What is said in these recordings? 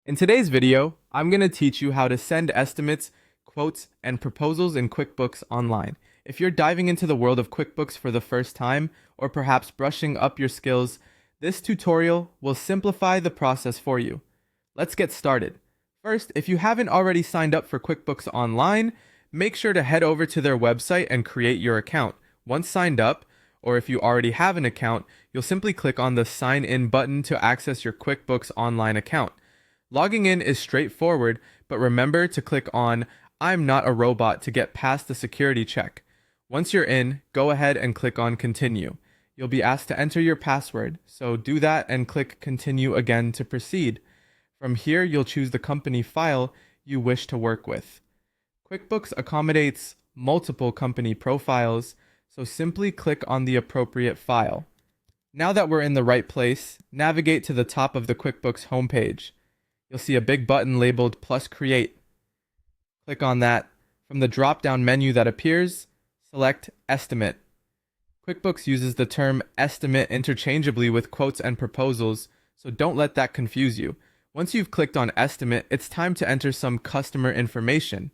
In today's video, I'm going to teach you how to send estimates, quotes, and proposals in QuickBooks Online. If you're diving into the world of QuickBooks for the first time, or perhaps brushing up your skills, this tutorial will simplify the process for you. Let's get started. First, if you haven't already signed up for QuickBooks Online, make sure to head over to their website and create your account. Once signed up, or if you already have an account, you'll simply click on the Sign In button to access your QuickBooks Online account. Logging in is straightforward, but remember to click on I'm not a robot to get past the security check. Once you're in, go ahead and click on Continue. You'll be asked to enter your password, so do that and click Continue again to proceed. From here, you'll choose the company file you wish to work with. QuickBooks accommodates multiple company profiles, so simply click on the appropriate file. Now that we're in the right place, navigate to the top of the QuickBooks homepage. You'll see a big button labeled Plus Create. Click on that. From the drop-down menu that appears, select Estimate. QuickBooks uses the term estimate interchangeably with quotes and proposals, so don't let that confuse you. Once you've clicked on Estimate, it's time to enter some customer information.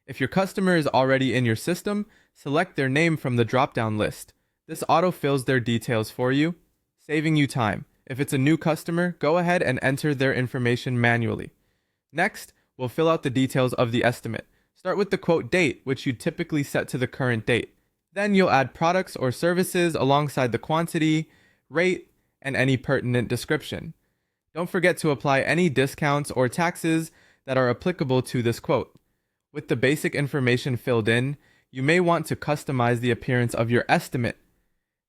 If your customer is already in your system, select their name from the drop-down list. This autofills their details for you, saving you time. If it's a new customer, go ahead and enter their information manually. Next, we'll fill out the details of the estimate. Start with the quote date, which you typically set to the current date. Then you'll add products or services alongside the quantity, rate, and any pertinent description. Don't forget to apply any discounts or taxes that are applicable to this quote. With the basic information filled in, you may want to customize the appearance of your estimate.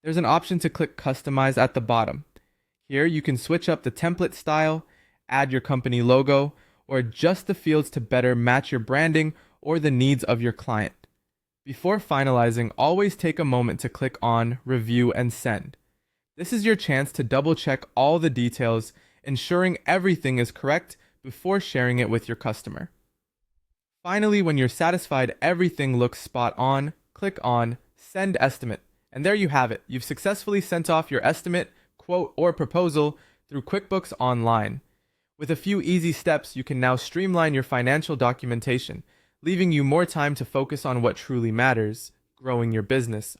There's an option to click Customize at the bottom. Here you can switch up the template style, add your company logo, or adjust the fields to better match your branding or the needs of your client. Before finalizing, always take a moment to click on Review and Send. This is your chance to double check all the details, ensuring everything is correct before sharing it with your customer. Finally, when you're satisfied everything looks spot on, click on Send Estimate. And there you have it. You've successfully sent off your estimate, quote, or proposal through QuickBooks Online. With a few easy steps, you can now streamline your financial documentation, leaving you more time to focus on what truly matters, growing your business.